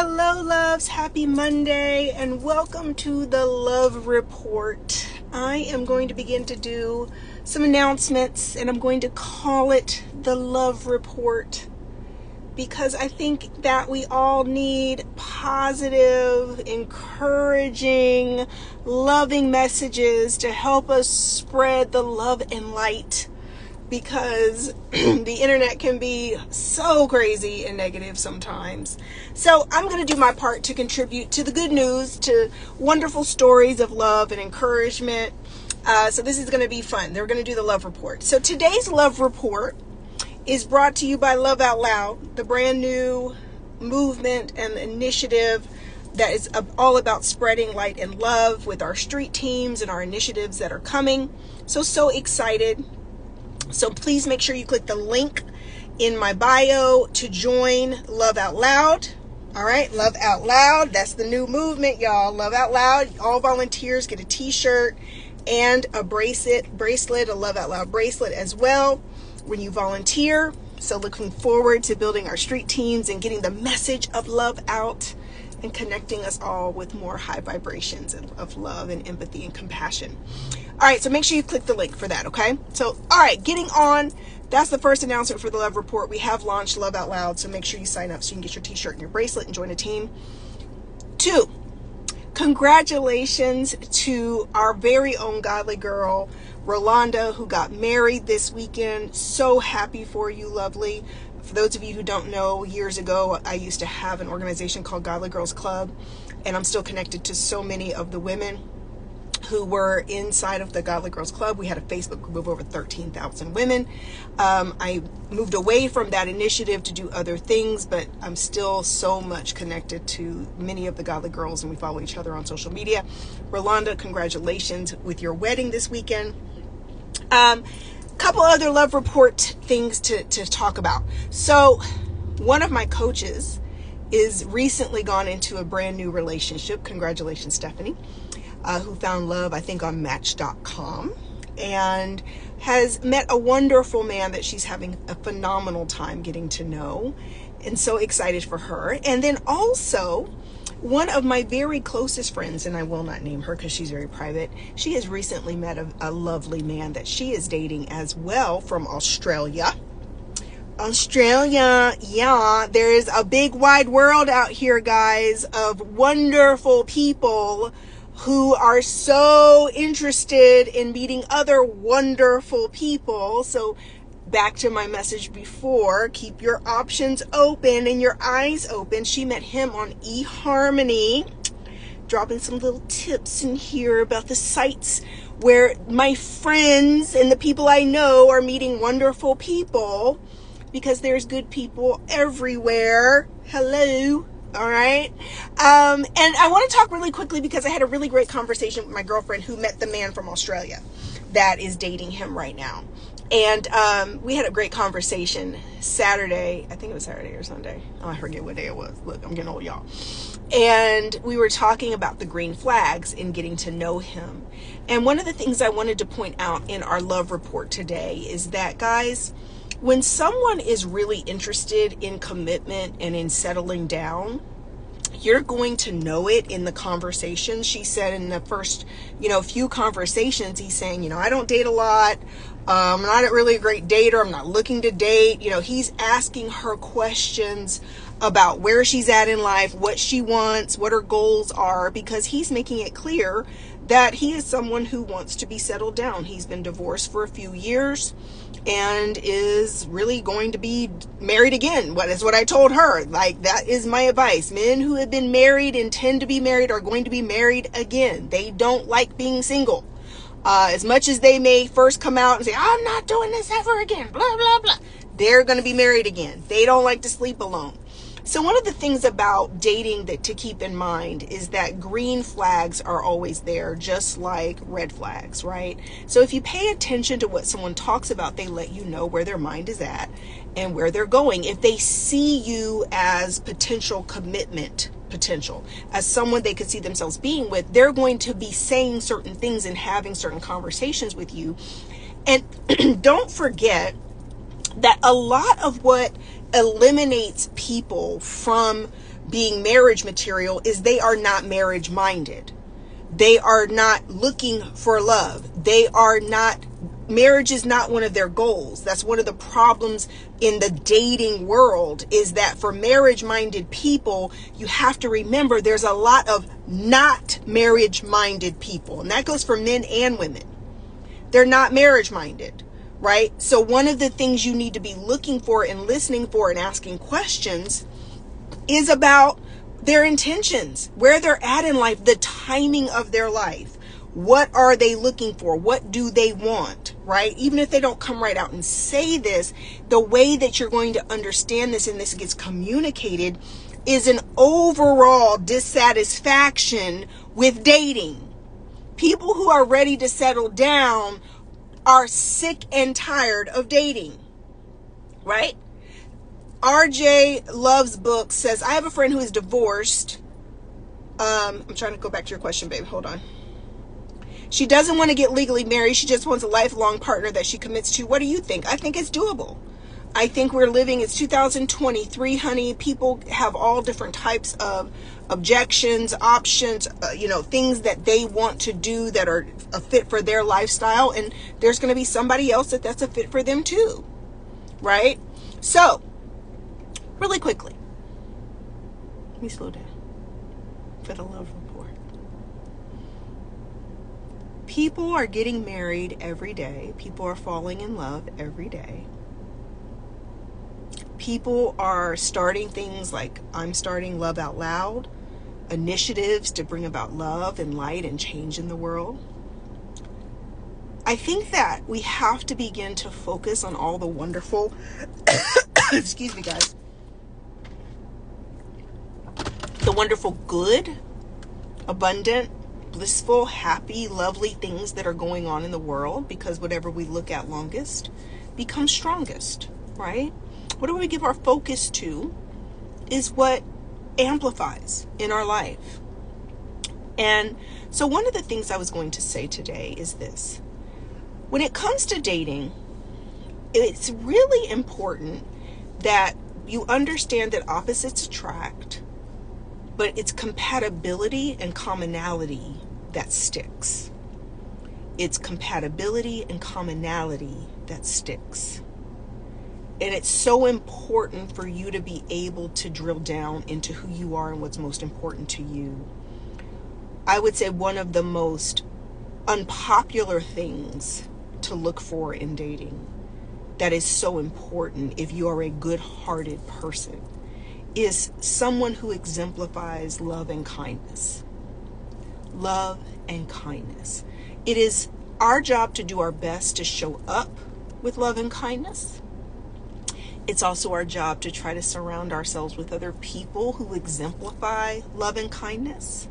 Hello, loves. Happy Monday, and welcome to the Love Report. I am going to begin to do some announcements, and I'm going to call it the Love Report because I think that we all need positive, encouraging, loving messages to help us spread the love and light, because the internet can be so crazy and negative sometimes. So I'm going to do my part to contribute to the good news, to wonderful stories of love and encouragement. So this is going to be fun. They're going to do the Love Report. So today's Love Report is brought to you by Love Out Loud, the brand new movement and initiative that is all about spreading light and love with our street teams and our initiatives that are coming. So excited. So please make sure you click the link in my bio to join Love Out Loud. All right, Love Out Loud. That's the new movement, y'all. Love Out Loud. All volunteers get a t-shirt and a bracelet, a Love Out Loud bracelet as well when you volunteer. So looking forward to building our street teams and getting the message of love out and connecting us all with more high vibrations of love and empathy and compassion. All right, so make sure you click the link for that, okay? So, all right, getting on. That's the first announcement for the Love Report. We have launched Love Out Loud, so make sure you sign up so you can get your t-shirt and your bracelet and join a team. 2, congratulations to our very own godly girl, Rolanda, who got married this weekend. So happy for you, lovely. For those of you who don't know, years ago, I used to have an organization called Godly Girls Club, and I'm still connected to so many of the women who were inside of the Godly Girls Club. We had a Facebook group of over 13,000 women. I moved away from that initiative to do other things, but I'm still so much connected to many of the Godly Girls, and we follow each other on social media. Rolanda, congratulations with your wedding this weekend. Couple other Love Report things to talk about. So one of my coaches is recently gone into a brand new relationship. Congratulations, Stephanie, who found love, I think, on Match.com, and has met a wonderful man that she's having a phenomenal time getting to know, and so excited for her. And then also, one of my very closest friends, and I will not name her because she's very private, she has recently met a lovely man that she is dating as well from Australia. Yeah, there is a big wide world out here, guys, of wonderful people who are so interested in meeting other wonderful people. So back to my message before, keep your options open and your eyes open. She met him on eHarmony, dropping some little tips in here about the sites where my friends and the people I know are meeting wonderful people, because there's good people everywhere. Hello. All right. And I want to talk really quickly because I had a really great conversation with my girlfriend who met the man from Australia that is dating him right now. And we had a great conversation Saturday. I think it was Saturday or Sunday. Oh, I forget what day it was. Look, I'm getting old, y'all. And we were talking about the green flags and getting to know him. And one of the things I wanted to point out in our Love Report today is that, guys, when someone is really interested in commitment and in settling down, you're going to know it in the conversation. She said in the first, few conversations, he's saying, I don't date a lot. I'm not really a great dater. I'm not looking to date. He's asking her questions about where she's at in life, what she wants, what her goals are, because he's making it clear that he is someone who wants to be settled down. He's been divorced for a few years and is really going to be married again. What is what I told her. Like, that is my advice. Men who have been married, intend to be married, are going to be married again. They don't like being single. As much as they may first come out and say, I'm not doing this ever again, blah, blah, blah, they're going to be married again. They don't like to sleep alone. So one of the things about dating that to keep in mind is that green flags are always there, just like red flags, right? So if you pay attention to what someone talks about, they let you know where their mind is at and where they're going. If they see you as potential commitment, as someone they could see themselves being with, they're going to be saying certain things and having certain conversations with you. And don't forget that a lot of what eliminates people from being marriage material is they are not marriage minded. They are not looking for love. Marriage is not one of their goals. That's one of the problems in the dating world, is that for marriage minded people, you have to remember there's a lot of not marriage minded people. And that goes for men and women. They're not marriage minded, right? So one of the things you need to be looking for and listening for and asking questions is about their intentions, where they're at in life, the timing of their life. What are they looking for? What do they want, right? Even if they don't come right out and say this, the way that you're going to understand this and this gets communicated is an overall dissatisfaction with dating. People who are ready to settle down are sick and tired of dating, right? RJ Loves Books says, I have a friend who is divorced. I'm trying to go back to your question, babe. Hold on. She doesn't want to get legally married. She just wants a lifelong partner that she commits to. What do you think? I think it's doable. I think it's 2023, honey. People have all different types of objections, options, things that they want to do that are a fit for their lifestyle. And there's going to be somebody else that's a fit for them too, right? So, really quickly, let me slow down for the love report. People are getting married every day. People are falling in love every day. People are starting things like I'm starting Love Out Loud, initiatives to bring about love and light and change in the world. I think that we have to begin to focus on all the wonderful, excuse me guys, the wonderful, good, abundant, blissful, happy, lovely things that are going on in the world, because whatever we look at longest becomes strongest, right? Whatever we give our focus to is what amplifies in our life. And so one of the things I was going to say today is this. When it comes to dating, it's really important that you understand that opposites attract, but it's compatibility and commonality that sticks. It's compatibility and commonality that sticks. And it's so important for you to be able to drill down into who you are and what's most important to you. I would say one of the most unpopular things to look for in dating that is so important if you are a good-hearted person is someone who exemplifies love and kindness. Love and kindness. It is our job to do our best to show up with love and kindness. It's also our job to try to surround ourselves with other people who exemplify love and kindness.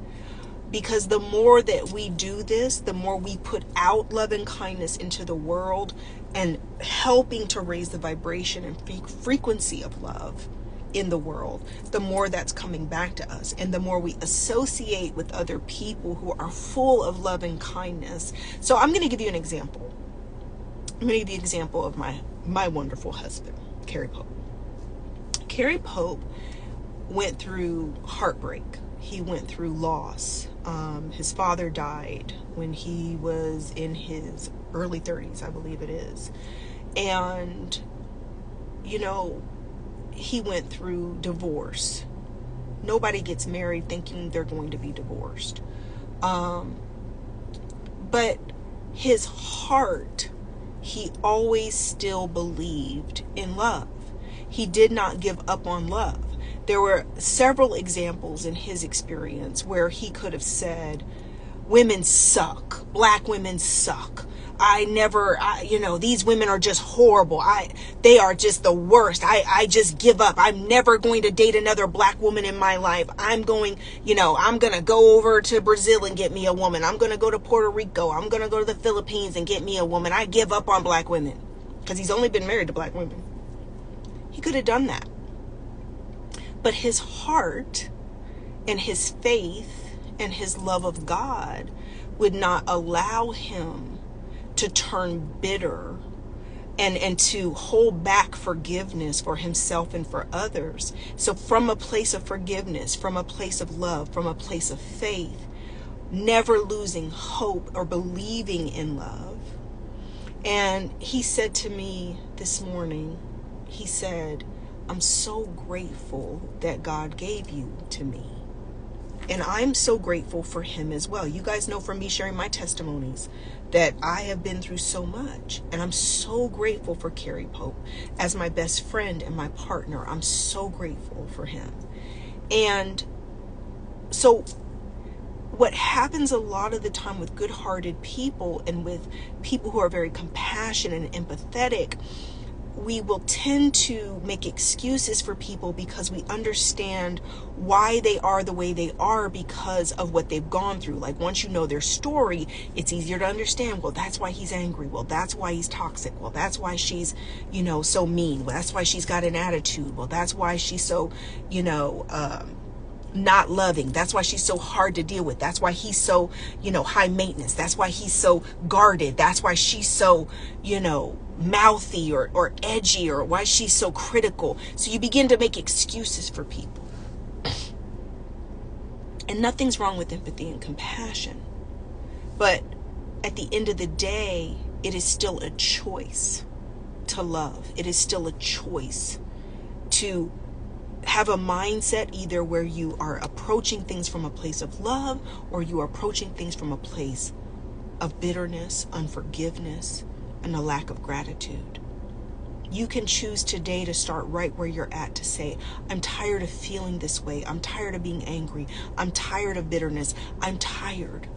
Because the more that we do this, the more we put out love and kindness into the world and helping to raise the vibration and frequency of love in the world, the more that's coming back to us. And the more we associate with other people who are full of love and kindness. So I'm going to give you an example. I'm going to give you an example of my wonderful husband, Carrie Pope. Carrie Pope went through heartbreak. He went through loss. His father died when he was in his early 30s, I believe it is. And, he went through divorce. Nobody gets married thinking they're going to be divorced. But his heart, he always still believed in love. He did not give up on love. There were several examples in his experience where he could have said, women suck. Black women suck. These women are just horrible. They are just the worst. I just give up. I'm never going to date another black woman in my life. I'm going to go over to Brazil and get me a woman. I'm going to go to Puerto Rico. I'm going to go to the Philippines and get me a woman. I give up on black women, because he's only been married to black women. He could have done that. But his heart and his faith and his love of God would not allow him to turn bitter and to hold back forgiveness for himself and for others. So from a place of forgiveness, from a place of love, from a place of faith, never losing hope or believing in love. And he said to me this morning, he said, I'm so grateful that God gave you to me. And I'm so grateful for him as well. You guys know from me sharing my testimonies that I have been through so much. And I'm so grateful for Carrie Pope as my best friend and my partner. I'm so grateful for him. And so what happens a lot of the time with good-hearted people and with people who are very compassionate and empathetic, we will tend to make excuses for people because we understand why they are the way they are because of what they've gone through. Like once you know their story, it's easier to understand, well, that's why he's angry. Well, that's why he's toxic. Well, that's why she's, so mean. Well, that's why she's got an attitude. Well, that's why she's so, not loving. That's why she's so hard to deal with. That's why he's so, high maintenance. That's why he's so guarded. That's why she's so, mouthy or edgy, or why she's so critical. So you begin to make excuses for people. And nothing's wrong with empathy and compassion. But at the end of the day, it is still a choice to love. It is still a choice to have a mindset either where you are approaching things from a place of love or you are approaching things from a place of bitterness, unforgiveness, and a lack of gratitude. You can choose today to start right where you're at, to say, I'm tired of feeling this way. I'm tired of being angry. I'm tired of bitterness. I'm tired.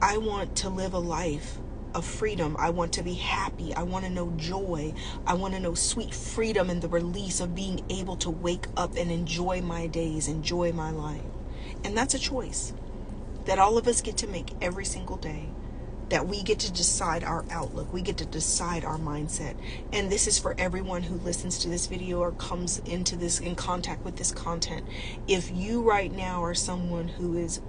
I want to live a life of freedom. I want to be happy. I want to know joy. I want to know sweet freedom and the release of being able to wake up and enjoy my days, enjoy my life. And that's a choice that all of us get to make every single day, that we get to decide our outlook. We get to decide our mindset. And this is for everyone who listens to this video or comes into this in contact with this content. If you right now are someone who is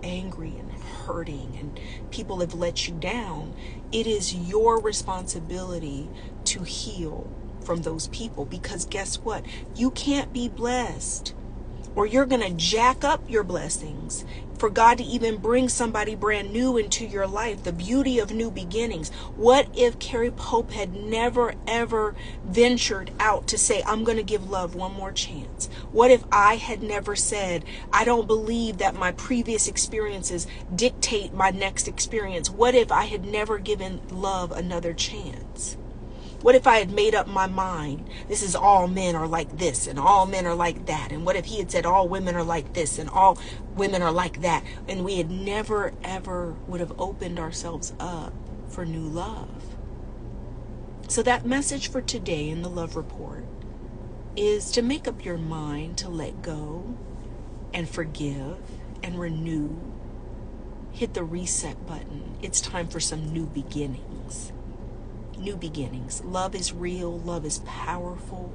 angry and hurting and people have let you down, it is your responsibility to heal from those people, because guess what? You can't be blessed, or you're going to jack up your blessings for God to even bring somebody brand new into your life. The beauty of new beginnings. What if Carrie Pope had never ever ventured out to say, I'm going to give love one more chance? What if I had never said, I don't believe that my previous experiences dictate my next experience? What if I had never given love another chance? What if I had made up my mind, this is all men are like this and all men are like that? And what if he had said all women are like this and all women are like that? And we had never, ever would have opened ourselves up for new love. So that message for today in the Love Report is to make up your mind to let go and forgive and renew. Hit the reset button. It's time for some new beginnings. New beginnings. Love is real. Love is powerful.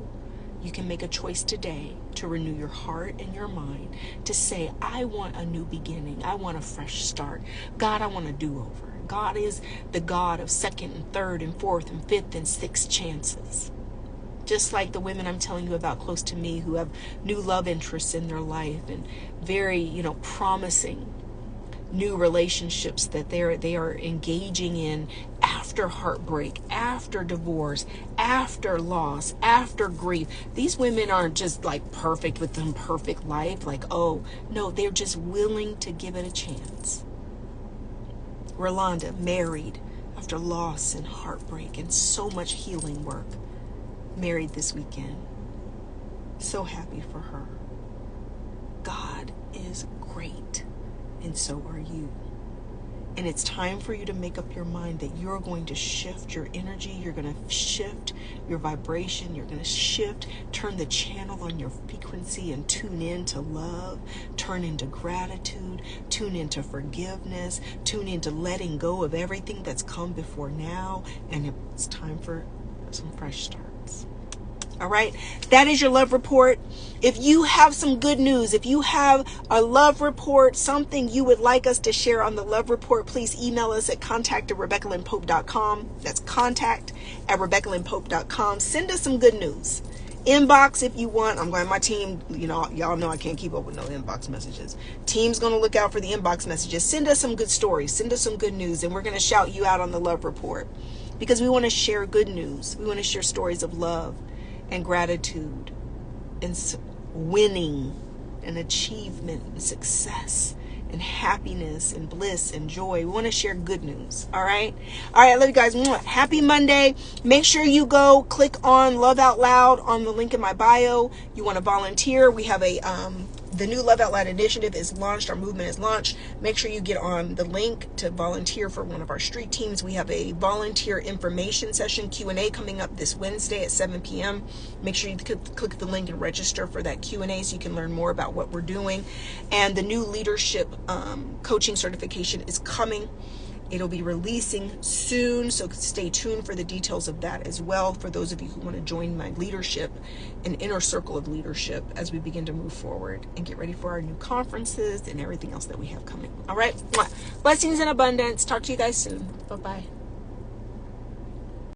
You can make a choice today to renew your heart and your mind, to say, I want a new beginning. I want a fresh start. God, I want a do-over. God is the God of second and third and fourth and fifth and sixth chances. Just like the women I'm telling you about close to me who have new love interests in their life and very, promising new relationships that they are engaging in after heartbreak, after divorce, after loss, after grief. These women aren't just like perfect with an perfect life, like, oh no, they're just willing to give it a chance. Rolanda, married after loss and heartbreak and so much healing work, married this weekend. So happy for her. God is great. And so are you. And it's time for you to make up your mind that you're going to shift your energy. You're going to shift your vibration. You're going to shift, turn the channel on your frequency and tune in to love, turn into gratitude, tune into forgiveness, tune into letting go of everything that's come before now. And it's time for some fresh starts. All right. That is your love report. If you have some good news, if you have a love report, something you would like us to share on the love report, please email us at contact@RebeccaLynnPope.com. That's contact@RebeccaLynnPope.com. Send us some good news. Inbox if you want. I'm going, my team, y'all know I can't keep up with no inbox messages. Team's going to look out for the inbox messages. Send us some good stories. Send us some good news, and we're going to shout you out on the love report because we want to share good news. We want to share stories of love and gratitude and winning and achievement and success and happiness and bliss and joy. We want to share good news. All right. I love you guys. Happy Monday. Make sure you go click on Love Out Loud on the link in my bio. You want to volunteer. We have the new Love Out Loud initiative is launched. Our movement is launched. Make sure you get on the link to volunteer for one of our street teams. We have a volunteer information session, Q&A, coming up this Wednesday at 7 p.m. Make sure you click the link and register for that Q&A so you can learn more about what we're doing. And the new leadership coaching certification is coming. It'll be releasing soon, so stay tuned for the details of that as well for those of you who want to join my leadership, an inner circle of leadership, as we begin to move forward and get ready for our new conferences and everything else that we have coming. All right. Blessings in abundance. Talk to you guys soon. Bye-bye.